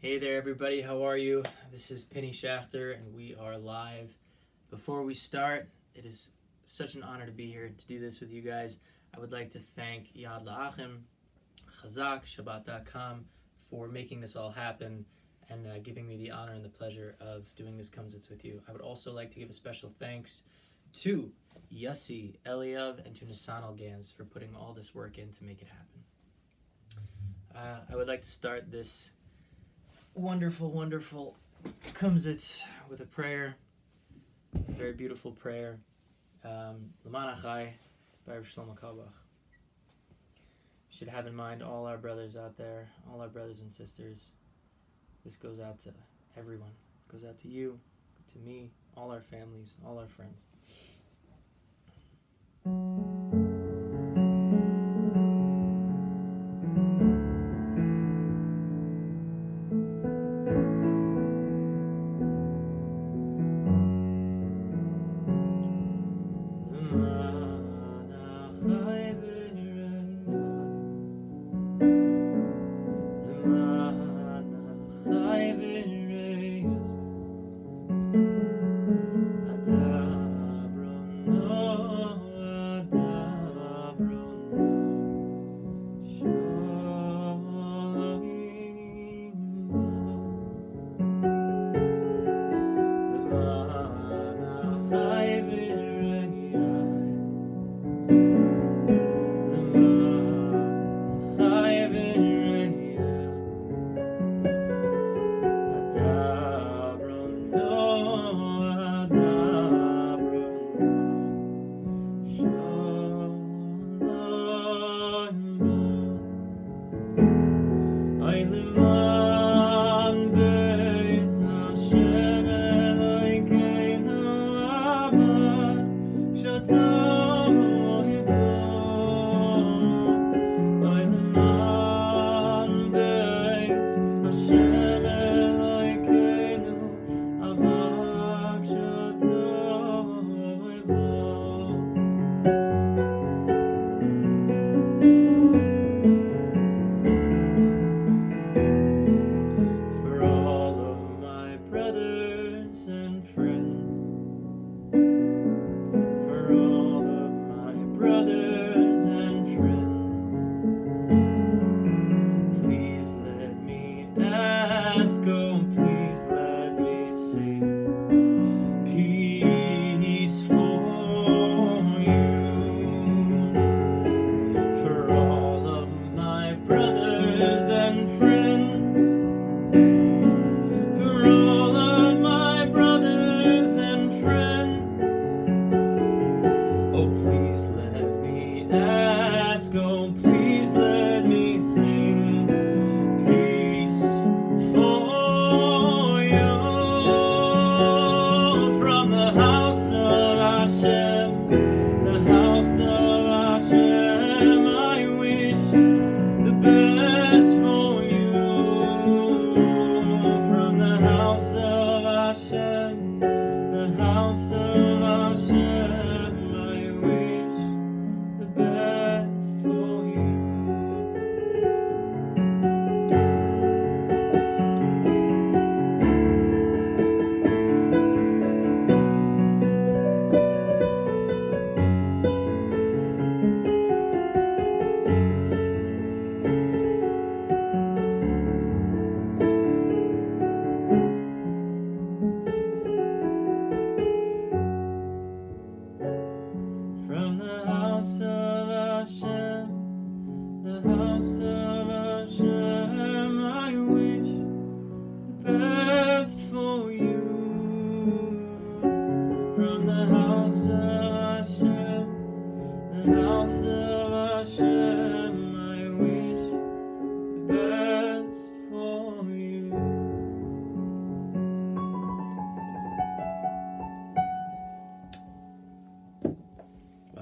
Hey there, everybody. How are you? This is Pinny Schachter, and we are live. Before we start, it is such an honor to be here to do this with you guys. I would like to thank Yad La'achim, Chazaq, Shabbat.com for making this all happen and giving me the honor and the pleasure of doing this Kumzitz with you. I would also like to give a special thanks to Yossi, Eliav, and to Nissan Algans for putting all this work in to make it happen. I would like to start this wonderful Kumzitz with a prayer, a very beautiful prayer, L'man Achai by Rav Shlomo Carlebach. We should have in mind all our brothers out there, all our brothers and sisters. This goes out to everyone. It goes out to you, to me, all our families, all our friends.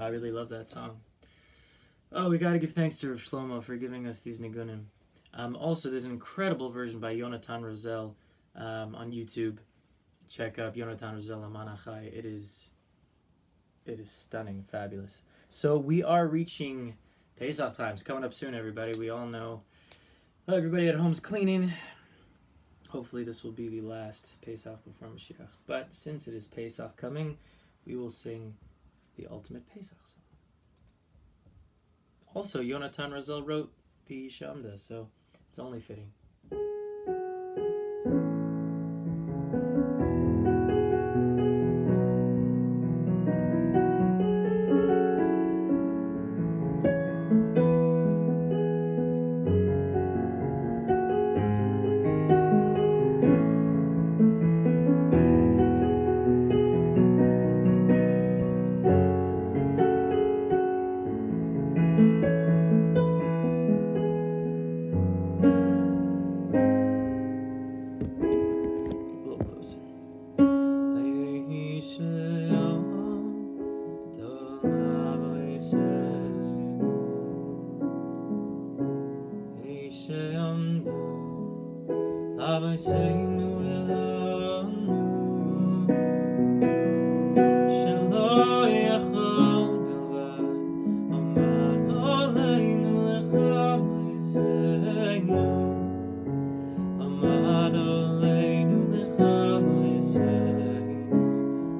I really love that song. Oh, we got to give thanks to Rav Shlomo for giving us these nigunim. Also, there's an incredible version by Yonatan Rosel on YouTube. Check up Yonatan Rosel L'man Achai. It is stunning, fabulous. So we are reaching Pesach times coming up soon, everybody. We all know. Well, everybody at home's cleaning. Hopefully this will be the last Pesach before Mashiach. But since it is Pesach coming, we will sing the ultimate Pesach song. Also, Yonatan Razel wrote Pinny Schachter, so it's only fitting.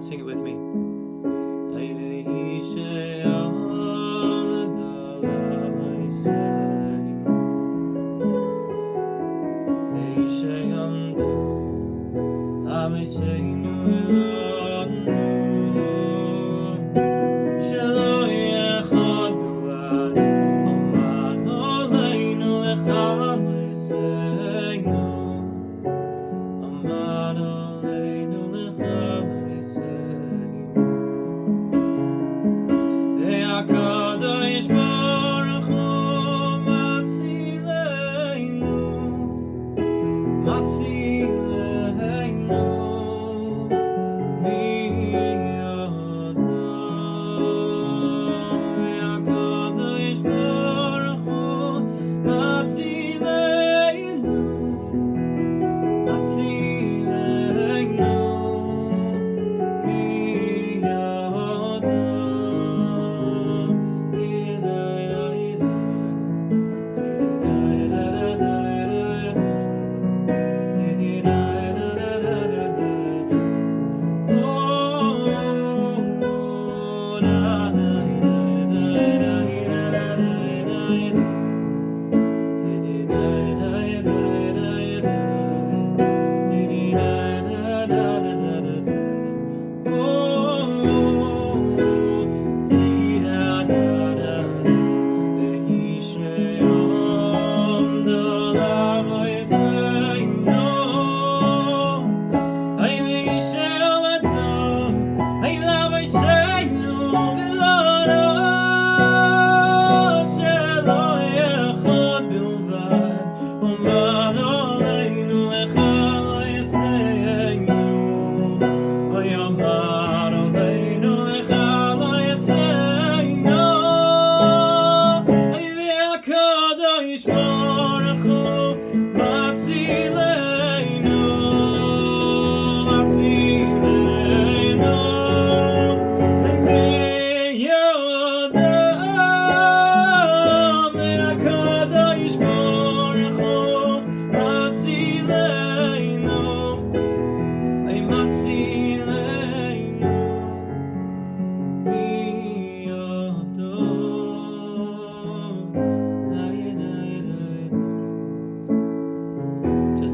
Sing it with me.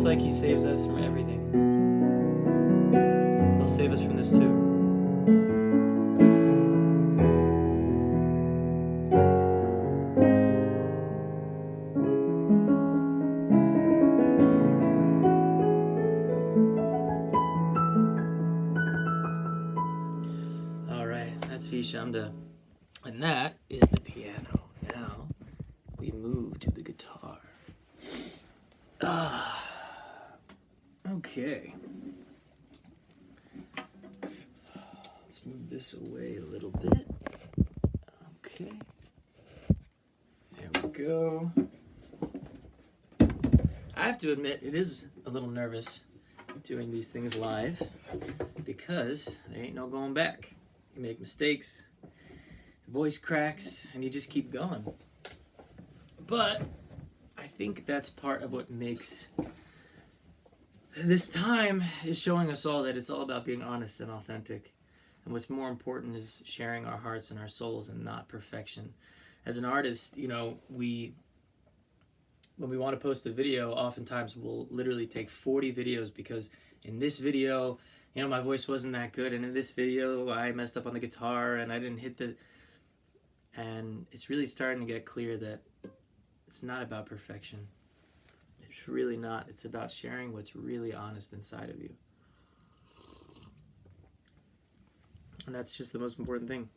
Like he saves us from everything, he'll save us from this too. All right, that's Pinny Schachter, and that is the piano. Now we move to the guitar. Okay. Let's move this away a little bit. Okay. There we go. I have to admit, it is a little nervous doing these things live because there ain't no going back. You make mistakes, voice cracks, and you just keep going. But I think that's part of what makes This time is showing us all that it's all about being honest and authentic. And what's more important is sharing our hearts and our souls and not perfection. As an artist, you know, when we want to post a video, oftentimes we'll literally take 40 videos because in this video, you know, my voice wasn't that good, and in this video I messed up on the guitar and I didn't hit the... And it's really starting to get clear that it's not about perfection. It's really not. It's about sharing what's really honest inside of you. And that's just the most important thing.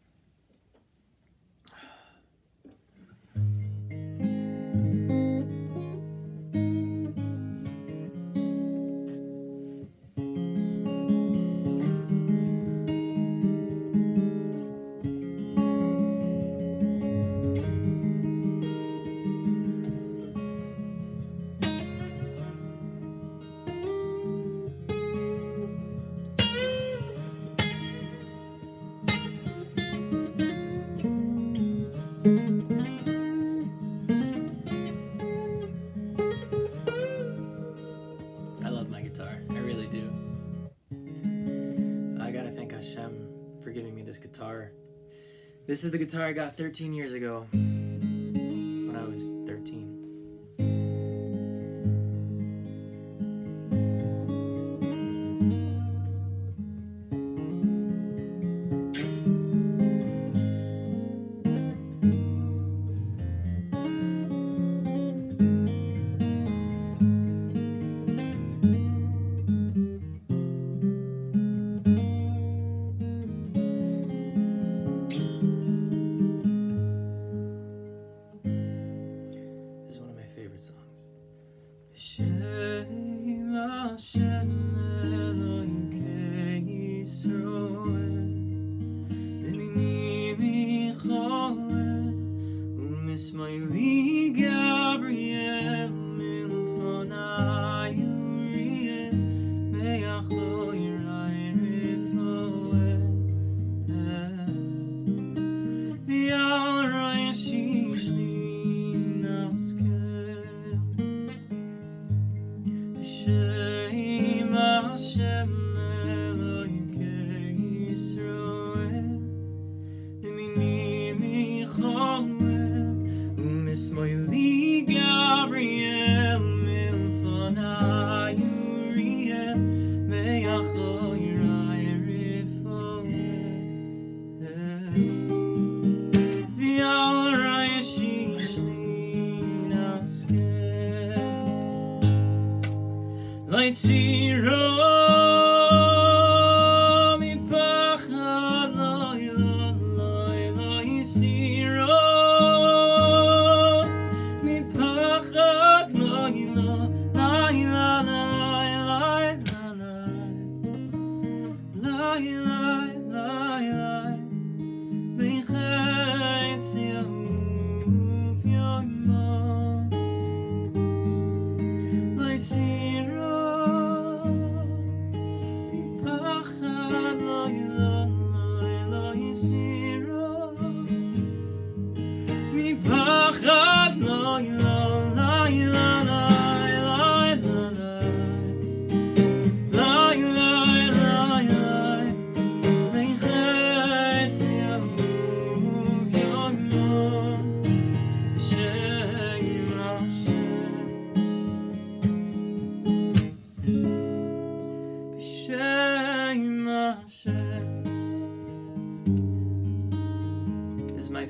I love my guitar. I really do. I gotta thank Hashem for giving me this guitar. This is the guitar I got 13 years ago when I was 13.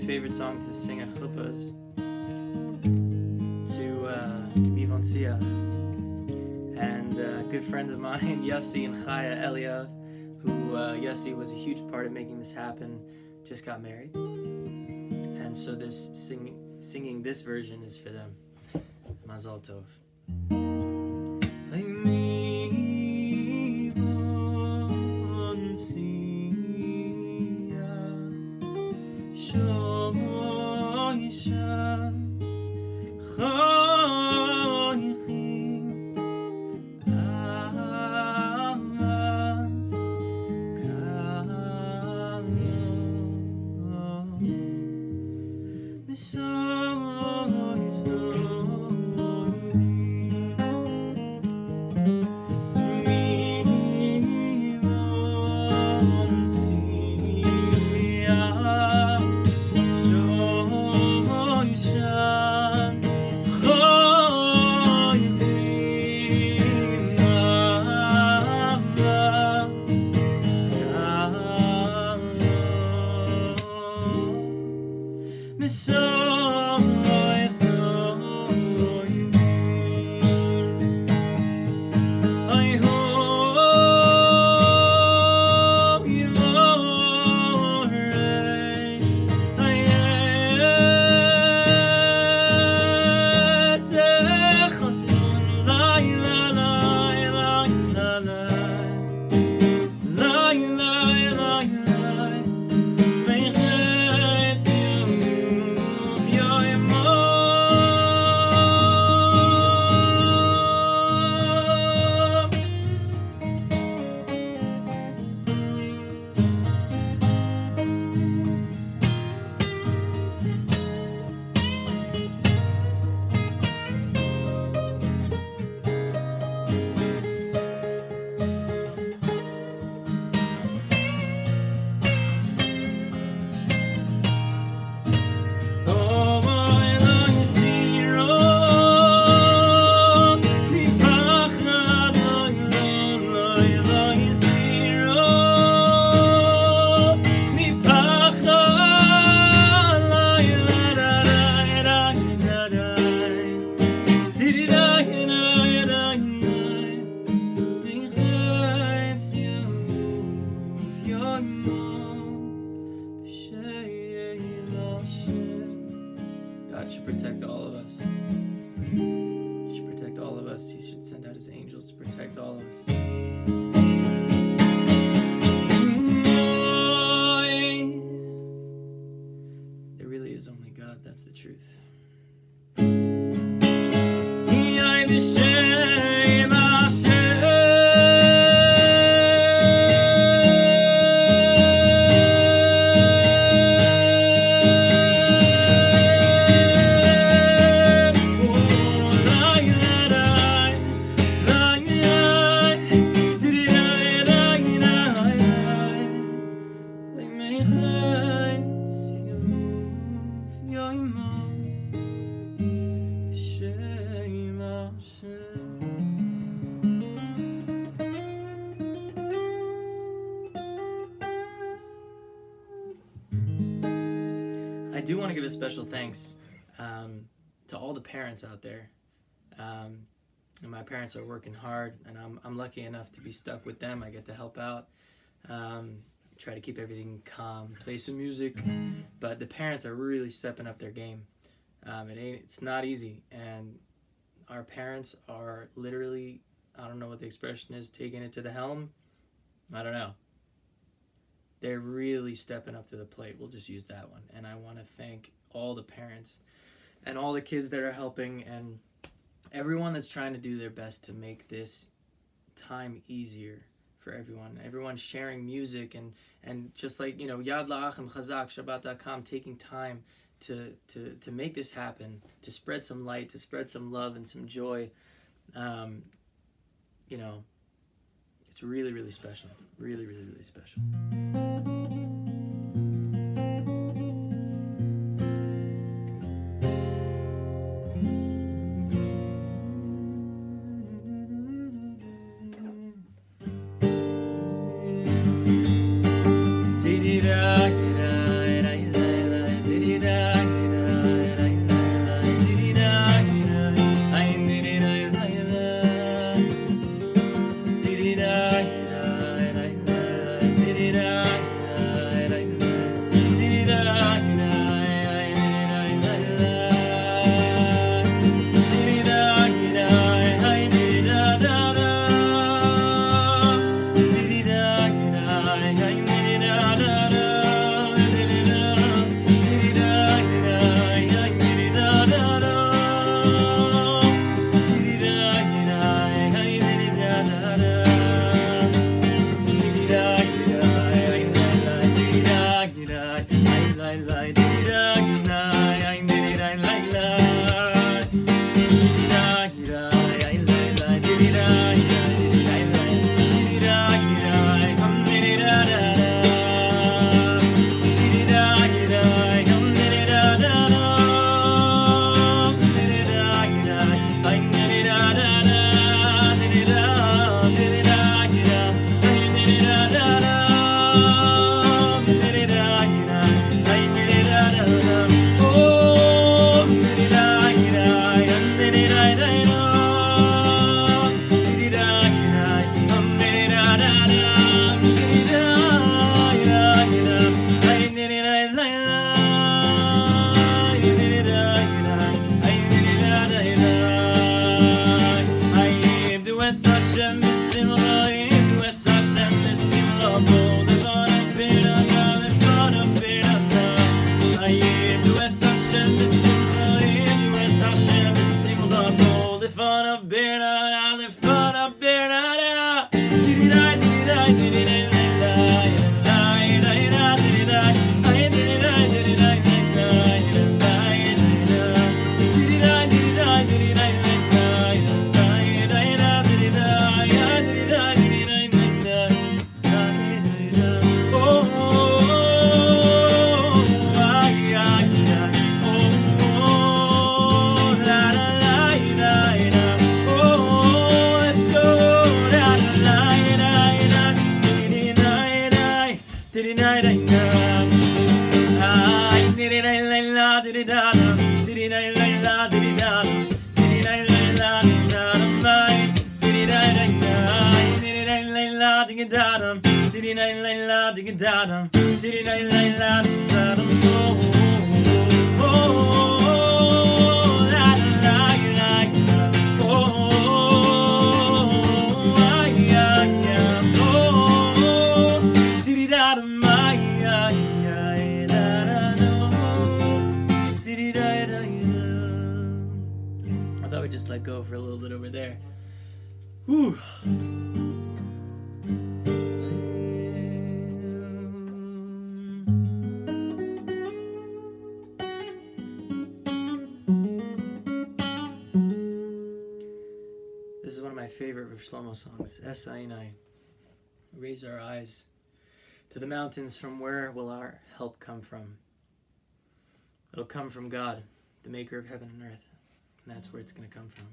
Favorite song to sing at chuppahs to Mivon Siach. And good friends of mine, Yossi and Chaya Eliav, who Yossi was a huge part of making this happen, just got married. And so this singing this version is for them. Mazal Tov. So protect all of us. There really is only God, that's the truth. I do want to give a special thanks to all the parents out there. And my parents are working hard, and I'm lucky enough to be stuck with them. I get to help out, try to keep everything calm, play some music, but the parents are really stepping up their game. It's not easy, and our parents are literally, I don't know what the expression is, taking it to the helm. I don't know. They're really stepping up to the plate. We'll just use that one. And I want to thank all the parents and all the kids that are helping and everyone that's trying to do their best to make this time easier for everyone. Everyone's sharing music and just like, Yad La'achim, Chazaq, Shabbat.com, taking time to make this happen, to spread some light, to spread some love and some joy. It's really, really special. Really, really, really special. for a little bit over there. Whew. This is one of my favorite Rav Shlomo songs. Es Ainai. Raise our eyes to the mountains. From where will our help come from? It'll come from God, the maker of heaven and earth. And that's where it's going to come from.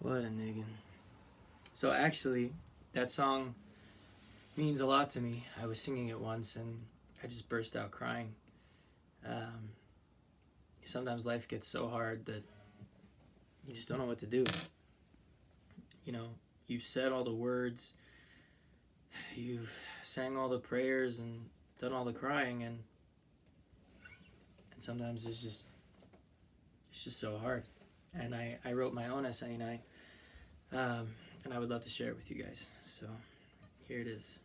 What a niggin. So actually, that song means a lot to me. I was singing it once and I just burst out crying. Sometimes life gets so hard that you just don't know what to do. You know, you've said all the words, you've sang all the prayers and done all the crying, and sometimes it's just so hard. And I wrote my own essay, and I would love to share it with you guys. So here it is.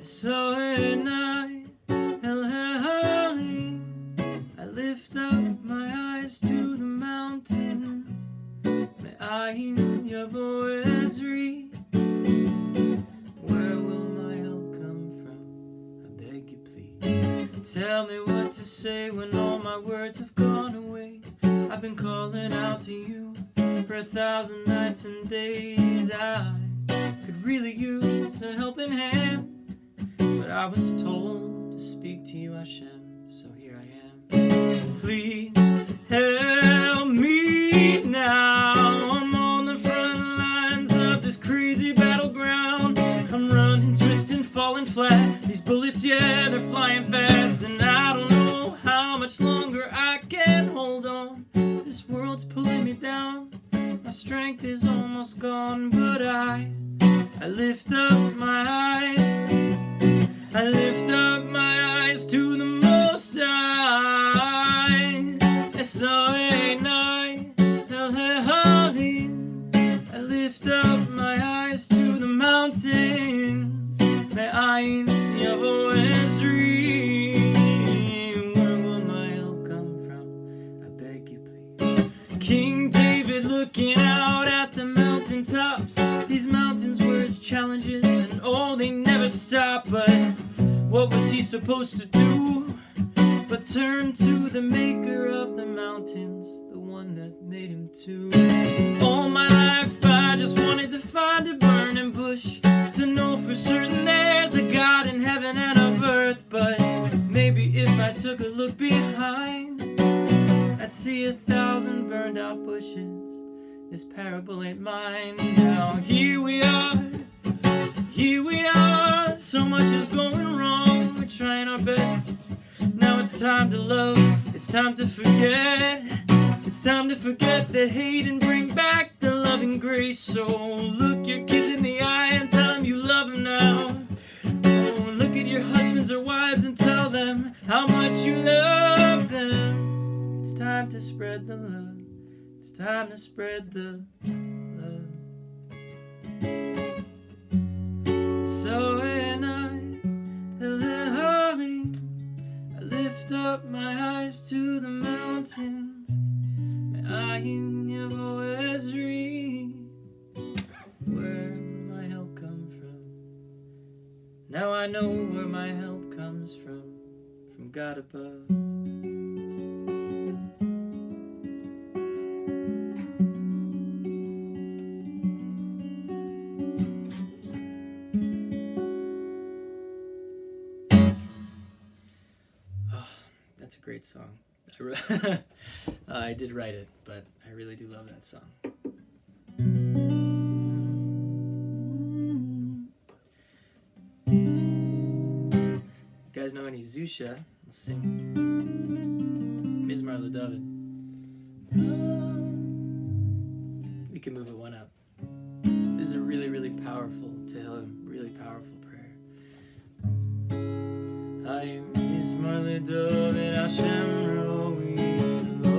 So at night, I lift up my eyes to the mountains. Me'ayin yavo Ezri. Where will my help come from? I beg you please. Tell me what to say when all my words have gone away. I've been calling out to you for 1,000 nights and days. I could really use a helping hand. But I was told to speak to you, Hashem, so here I am. Please help me now. I'm on the front lines of this crazy battleground. I'm running, twisting, falling flat. These bullets, yeah, they're flying fast, and I don't know how I can't hold on. This world's pulling me down. My strength is almost gone, but I lift up my eyes. I lift up my eyes to the Most High. I lift up my eyes to the mountains. Me'ayin yavo Ezri. Where will my help come from? I beg you please. King David looking out at the mountaintops. These mountains were his challenges, and oh, they never stop. But what was he supposed to do but turn to the maker of the mountains, the one that made him too? All my life I just wanted to find a burning bush, to know for certain there's a God in heaven and of earth. But maybe if I took a look behind, I'd see 1,000 burned out bushes. This parable ain't mine. Now here we are, so much is going wrong. We're trying our best. Now it's time to love, it's time to forget. It's time to forget the hate and bring back the loving grace. So look your kids in the eye and tell them you love them now. Oh, look at your husbands or wives and tell them how much you love them. It's time to spread the love. It's time to spread the love. So when I lift up my eyes to the mountains, Me'ayin yavo Ezri. Where will my help come from? Now I know where my help comes from God above. That's a great song. I did write it, but I really do love that song. You guys know any Usher? Let's sing Mizmar LeDavid. We can move it one up. This is a really, really powerful Tehillim, really powerful prayer. Mizmar LeDavid Hashem roi lo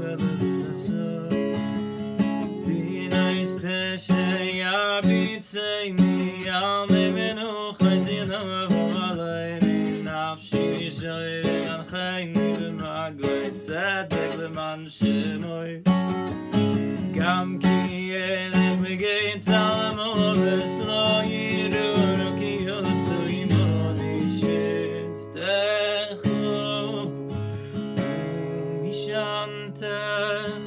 eved nafso b'nais tesheyar b'tzeini al mevenu chayzinu v'alayni nafshi shoyrei anchayni b'maglei tzedek l'man shemoi gam ki elech b'geit salamoves lo yirunu ki yotu imoni shiftechu mishantech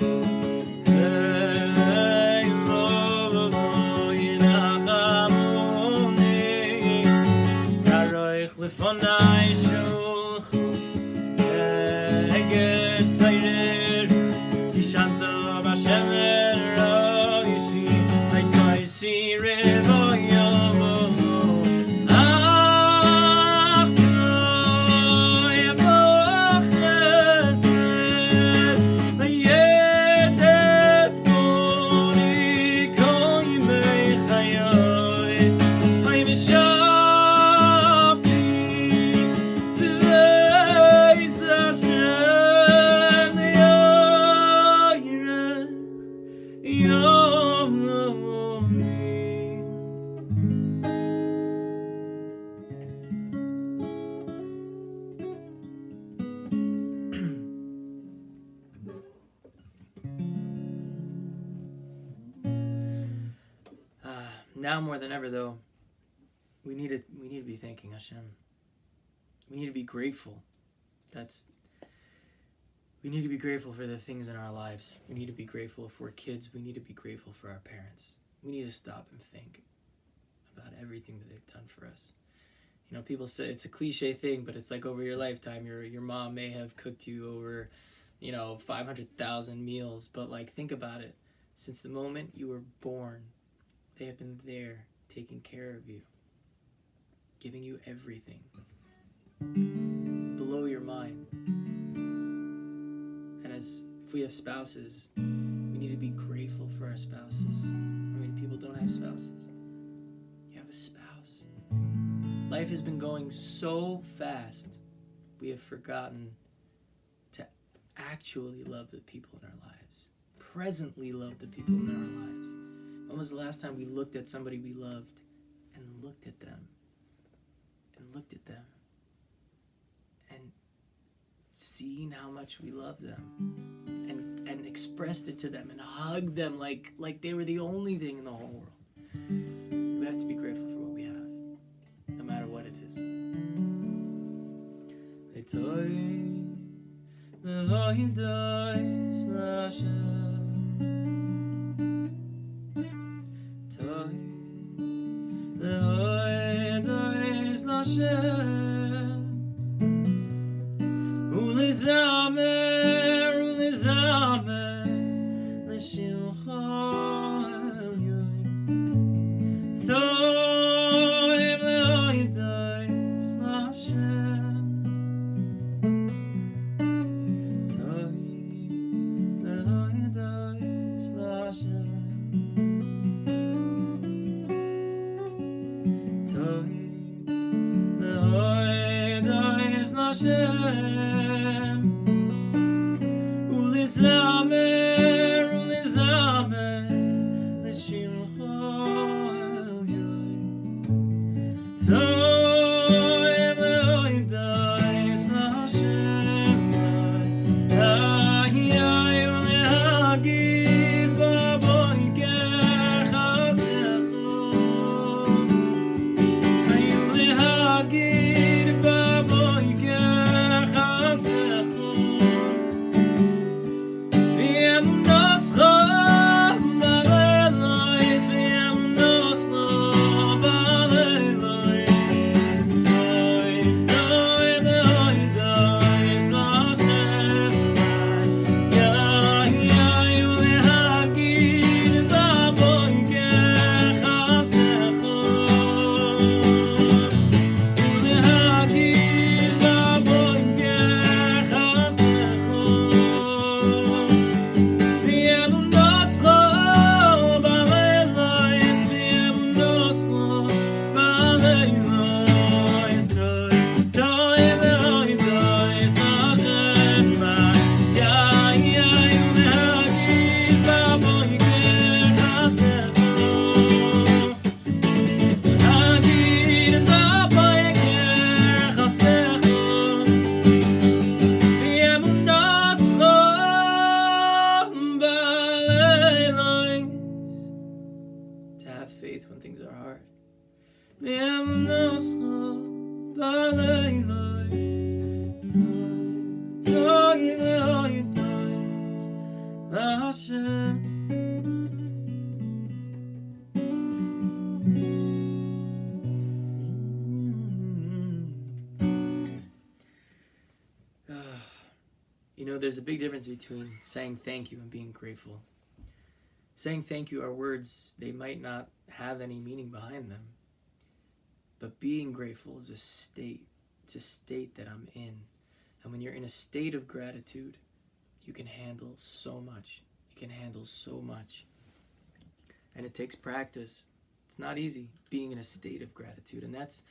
Lefonai shulchu eged tzayir Kishanto b'Hashem eroishi Haikoisi revo yomo Achno yemoch chesed Vayetefoni kol yimei chayoi Haymisha Now more than ever, though, we need to be thanking Hashem. We need to be grateful. We need to be grateful for the things in our lives. We need to be grateful if we're kids. We need to be grateful for our parents. We need to stop and think about everything that they've done for us. You know, people say it's a cliche thing, but it's like over your lifetime, your mom may have cooked you over, 500,000 meals. But like, think about it. Since the moment you were born, they have been there, taking care of you, giving you everything. Blow your mind. if we have spouses, we need to be grateful for our spouses. How many people don't have spouses? You have a spouse. Life has been going so fast, we have forgotten to actually love the people in our lives. Presently love the people in our lives. When was the last time we looked at somebody we loved and looked at them and seen how much we love them and expressed it to them and hugged them like they were the only thing in the whole world? We have to be grateful for what we have, no matter what it is. You know, there's a big difference between saying thank you and being grateful. Saying thank you are words, they might not have any meaning behind them. But being grateful is a state. It's a state that I'm in. And when you're in a state of gratitude, you can handle so much. You can handle so much. And it takes practice. It's not easy being in a state of gratitude. And that's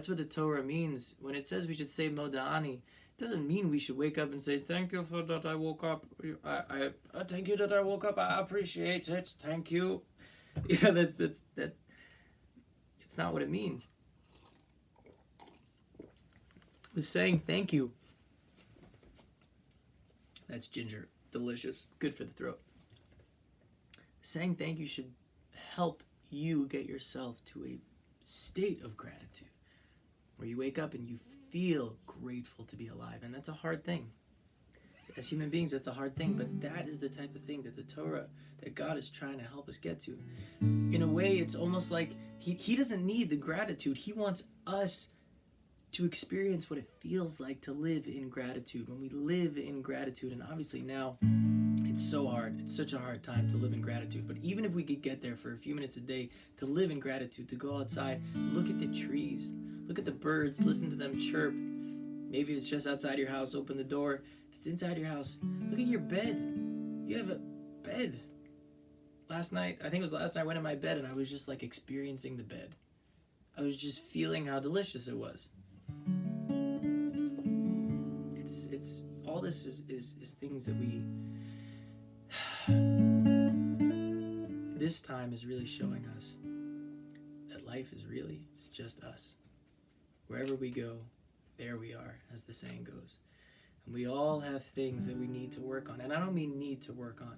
what the Torah means. When it says we should say Moda'ani, it doesn't mean we should wake up and say, thank you for that I woke up. I thank you that I woke up. I appreciate it. Thank you. Yeah, that's it's not what it means. The saying thank you, that's ginger, delicious, good for the throat. Saying thank you should help you get yourself to a state of gratitude where you wake up and you feel grateful to be alive. And that's a hard thing. As human beings, that's a hard thing, but that is the type of thing that the Torah, that God is trying to help us get to. In a way, it's almost like he doesn't need the gratitude. He wants us to experience what it feels like to live in gratitude. When we live in gratitude, and obviously now it's so hard, it's such a hard time to live in gratitude, but even if we could get there for a few minutes a day to live in gratitude, to go outside, look at the trees, look at the birds, listen to them chirp. Maybe it's just outside your house, open the door. If it's inside your house, look at your bed. You have a bed. Last night, I think it was last night, I went in my bed and I was just like experiencing the bed. I was just feeling how delicious it was. It's all this is things that we this time is really showing us that life is really, it's just us. Wherever we go, there we are, as the saying goes. And we all have things that we need to work on. And I don't mean need to work on.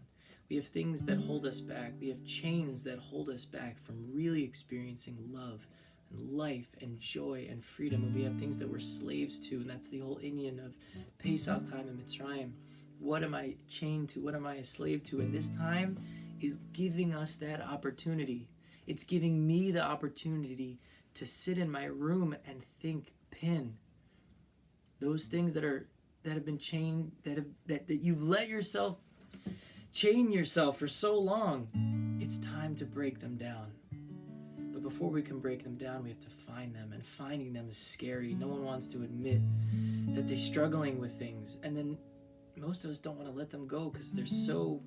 We have things that hold us back. We have chains that hold us back from really experiencing love and life and joy and freedom. And we have things that we're slaves to, and that's the whole Inyan of Pesach time and Mitzrayim. What am I chained to? What am I a slave to? And this time is giving us that opportunity. It's giving me the opportunity to sit in my room and think, Pin, those things that have been chained, that you've let yourself chain yourself for so long, it's time to break them down. But before we can break them down, we have to find them, and finding them is scary. No one wants to admit that they're struggling with things, and then most of us don't want to let them go because they're so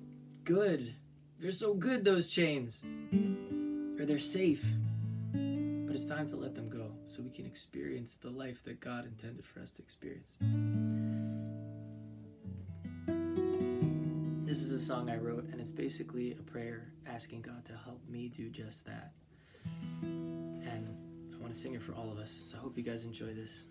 good. They're so good, those chains, or they're safe. But it's time to let them go so we can experience the life that God intended for us to experience. This is a song I wrote, and it's basically a prayer asking God to help me do just that. And I want to sing it for all of us, so I hope you guys enjoy this.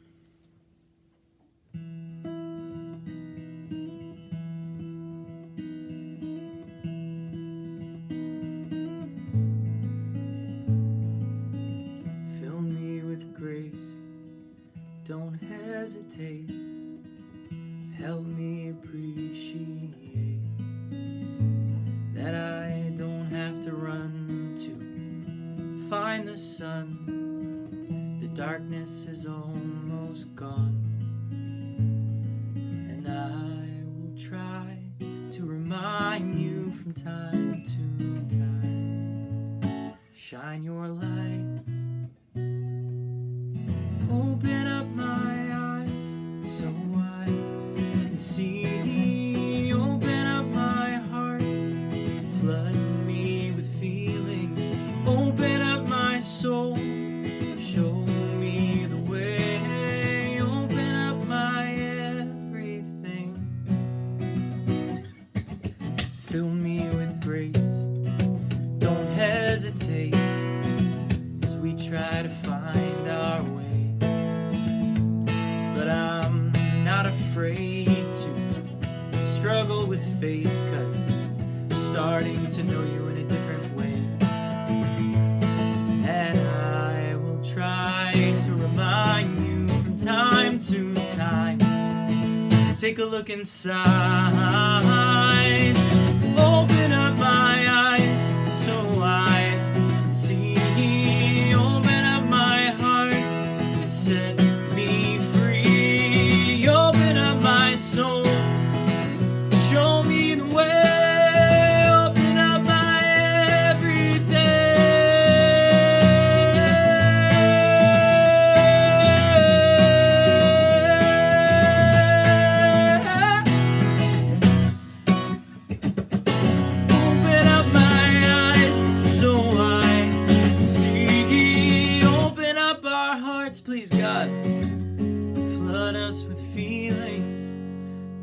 Fill me with grace, don't hesitate, help me appreciate that I don't have to run to find the sun. The darkness is almost gone, and I will try to remind you from time to time. Shine your light, open up my eyes so I can see. Open up my heart, flood me with feelings. Open up my soul, show me the way. Open up my everything. Fill me with grace, don't hesitate as we try to find our way. But I'm not afraid to struggle with faith, 'cause I'm starting to know you in a different way. And I will try to remind you from time to time. Take a look inside. Open up my eyes so I can see. Open up my heart, set me free. Open up my soul, show me the way. Open up my everything. Open up my eyes so I can see. Open up our hearts, please, God. Flood us with feelings.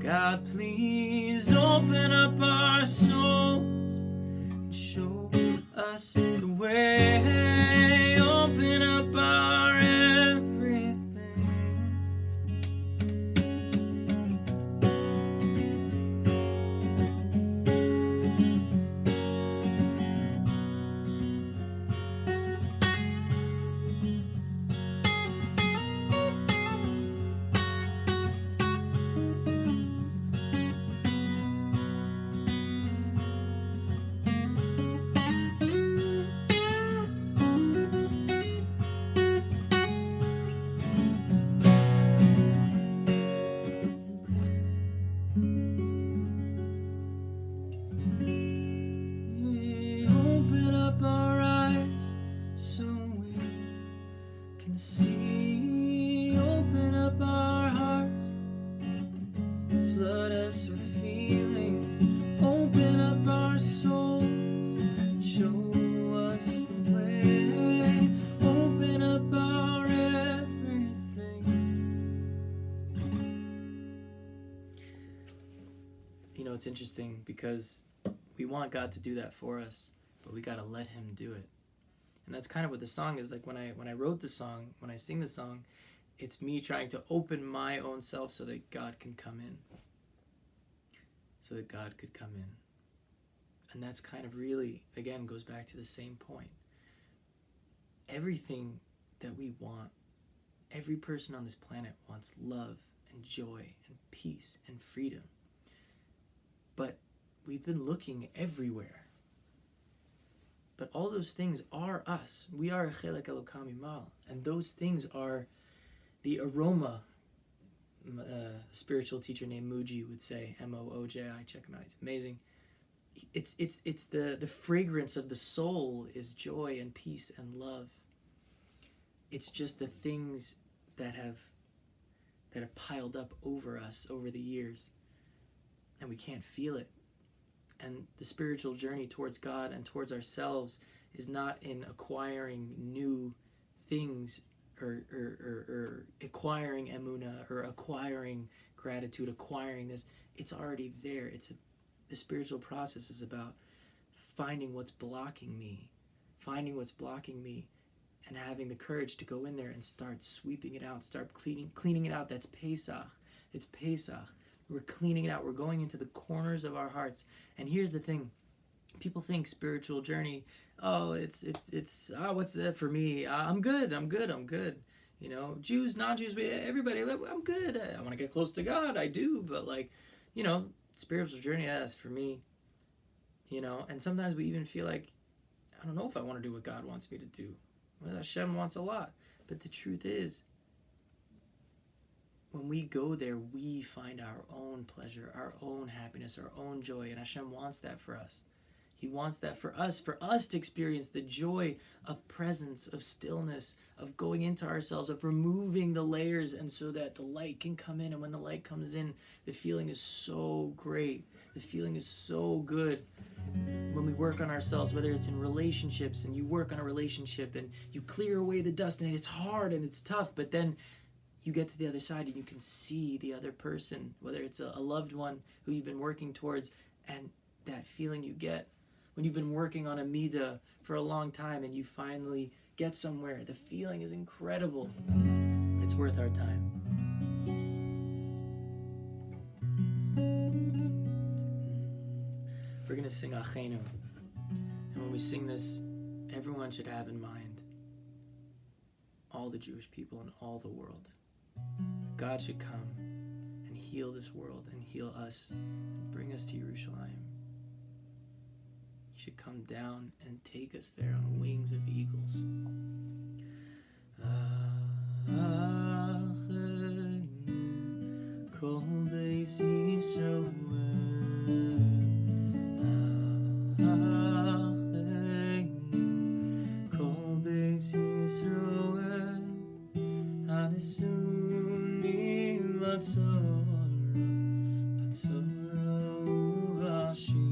God, please open up our souls and show us the way. Open up our everything. Open up our eyes so we can see. Open up our hearts, flood us with feelings. Open interesting because we want God to do that for us, but we got to let him do it. And that's kind of what the song is. Like when I wrote the song, when I sing the song, it's me trying to open my own self so that God can come in. So that God could come in. And that's kind of really, again, goes back to the same point. Everything that we want, every person on this planet wants love and joy and peace and freedom. But we've been looking everywhere. But all those things are us. We are a chelek elokam mimal. And those things are the aroma. A spiritual teacher named Mooji would say, M-O-O-J-I, check him out, he's amazing. It's the fragrance of the soul is joy and peace and love. It's just the things that have piled up over us over the years, and we can't feel it. And the spiritual journey towards God and towards ourselves is not in acquiring new things or acquiring emunah or acquiring gratitude, acquiring this. It's already there. The spiritual process is about finding what's blocking me, and having the courage to go in there and start sweeping it out, start cleaning it out. That's Pesach. It's Pesach. We're cleaning it out. We're going into the corners of our hearts. And here's the thing. People think spiritual journey, it's what's that for me? I'm good. You know, Jews, non-Jews, everybody, I'm good. I want to get close to God. I do. But spiritual journey, that's for me. And sometimes we even feel like, I don't know if I want to do what God wants me to do. Well, Hashem wants a lot. But the truth is, when we go there, we find our own pleasure, our own happiness, our own joy, and Hashem wants that for us. He wants that for us to experience the joy of presence, of stillness, of going into ourselves, of removing the layers, and so that the light can come in. And when the light comes in, the feeling is so great. The feeling is so good. When we work on ourselves, whether it's in relationships, and you work on a relationship and you clear away the dust, and it's hard and it's tough, but then you get to the other side and you can see the other person, whether it's a loved one who you've been working towards, and that feeling you get when you've been working on a midah for a long time and you finally get somewhere. The feeling is incredible. It's worth our time. We're going to sing Achenu. And when we sing this, everyone should have in mind all the Jewish people in all the world. God should come and heal this world and heal us and bring us to Yerushalayim. He should come down and take us there on wings of eagles. Kol beis Yisrael, kol beis Yisrael, hanesuni v'tzora uvashia,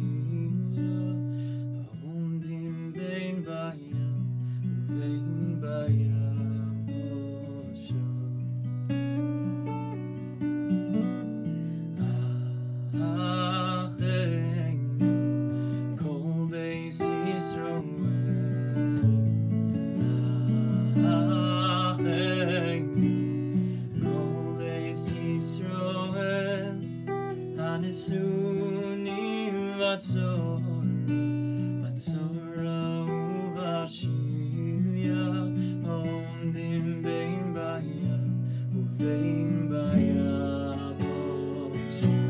haomdim bein bayam uvein bayam osha.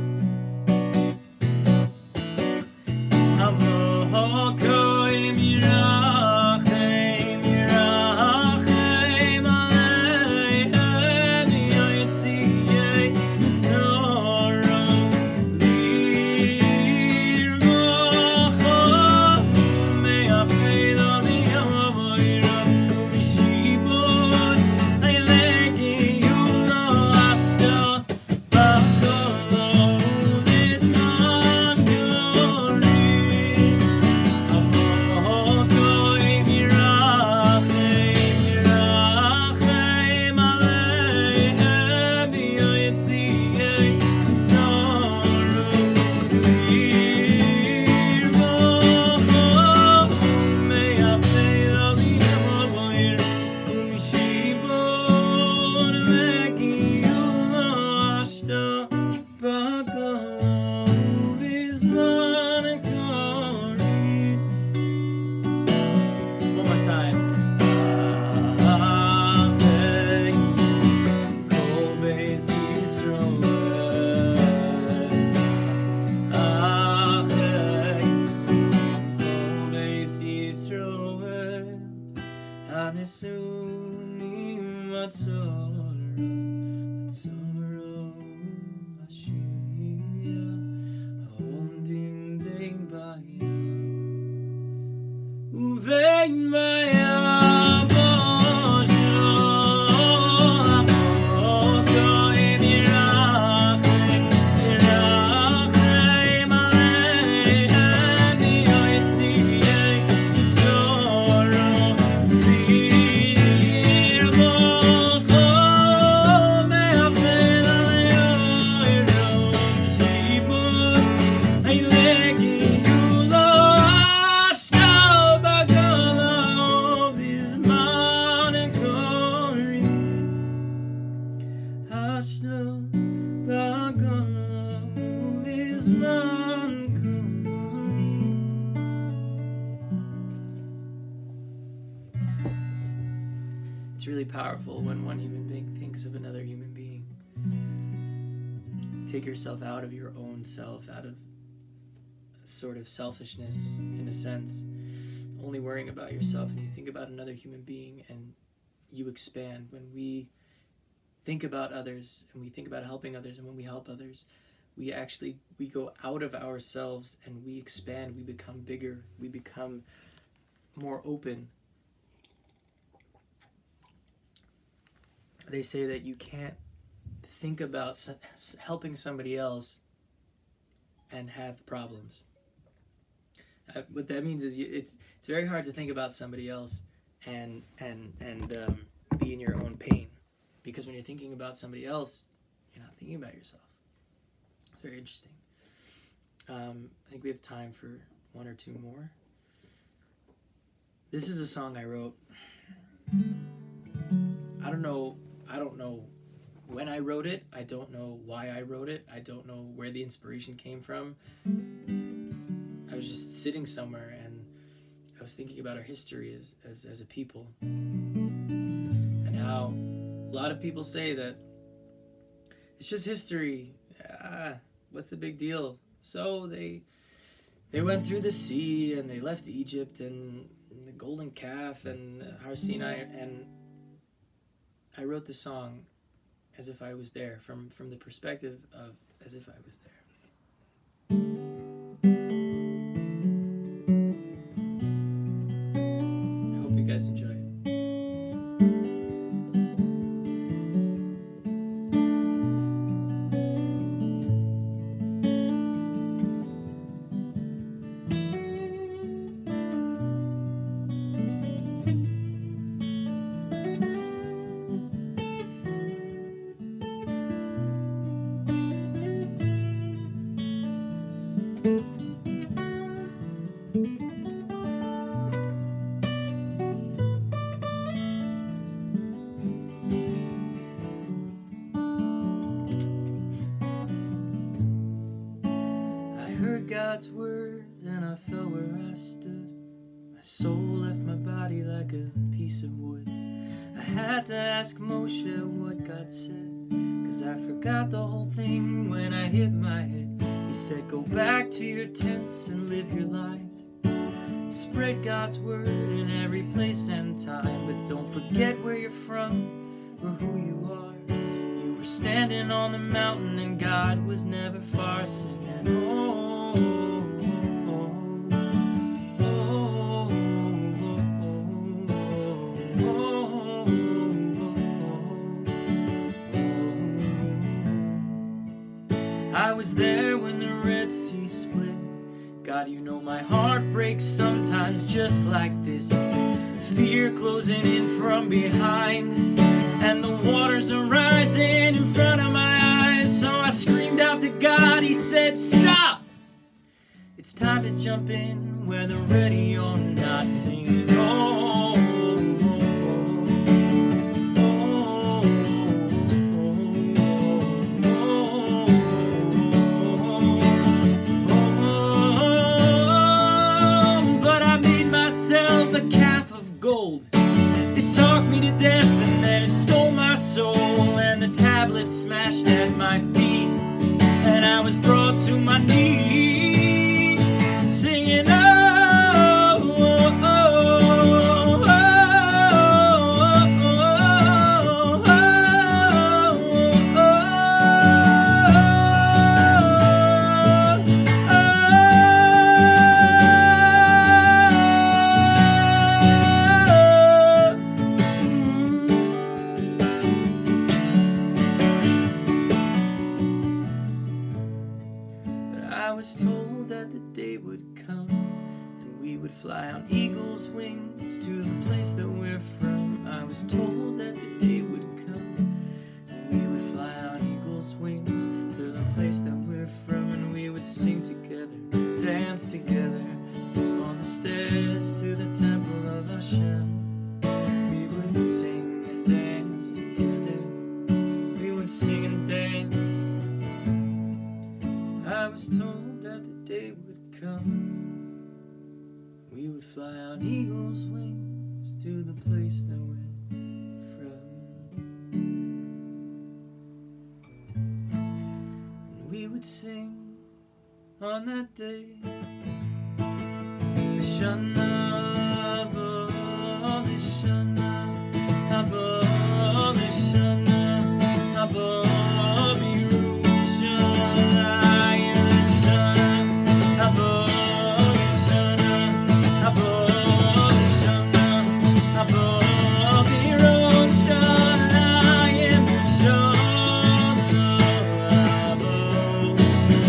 It's really powerful when one human being thinks of another human being. Take yourself out of your own self, out of sort of selfishness in a sense, only worrying about yourself, and you think about another human being and you expand. When we think about others and we think about helping others, and when we help others, we go out of ourselves and we expand, we become bigger, we become more open. They say that you can't think about helping somebody else and have problems. What that means is it's very hard to think about somebody else and be in your own pain, because when you're thinking about somebody else, you're not thinking about yourself. It's very interesting. I think we have time for one or two more. This is a song I wrote. I don't know when I wrote it. I don't know why I wrote it. I don't know where the inspiration came from. I was just sitting somewhere and I was thinking about our history as a people, and how a lot of people say that it's just history. What's the big deal? So they went through the sea and they left Egypt and the golden calf and Har Sinai, and I wrote the song as if I was there, from the perspective of as if I was there. I hope you guys enjoy it. God's word, and I fell where I stood. My soul left my body like a piece of wood. I had to ask Moshe what God said, 'cause I forgot the whole thing when I hit my head. He said, go back to your tents and live your lives. Spread God's word in every place and time, but don't forget where you're from or who you are. You were standing on the mountain and God was never far, singing, oh. I was there when the Red Sea split. God, you know my heart breaks sometimes just like this. Fear closing in from behind, and the waters are rising in front of my eyes. So I screamed out to God, he said, stop! It's time to jump in, whether ready or not, singing, oh. Gold. It talked me to death and then it stole my soul, and the tablet smashed at my feet, and I was brought to my knees, singing, oh, oh, oh, oh, oh, that the day would come and we would fly on eagle's wings to the place that we're from. I was told that the day would come and we would fly on eagle's wings to the place that we're from, and we would sing together, dance together on the stairs to the temple of Hashem. We would sing and dance together. We would sing and dance. I was told that the day would come. We would fly on eagle's wings to the place that we're from. And we would sing on that day, Lishana, Bo, Lishana, Abo, Lishana, Abo, Birushalayim, Lishana, Abo, Lishana, Abo, Lishana, Abo, Birushalayim, Lishana, Abo, Birushalayim,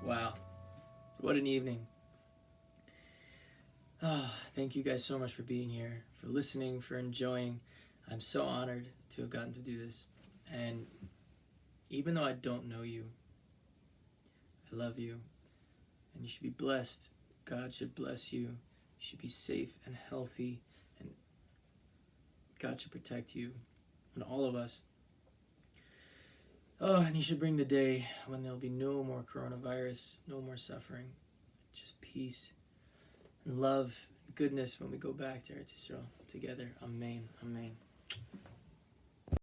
Wow, what an evening. Oh, thank you guys so much for being here, for listening, for enjoying. I'm so honored to have gotten to do this. And even though I don't know you, I love you. And you should be blessed. God should bless you. You should be safe and healthy. And God should protect you and all of us. Oh, and He should bring the day when there'll be no more coronavirus, no more suffering, just peace and love, goodness when we go back to Eretz Yisrael together. Amen. Amen.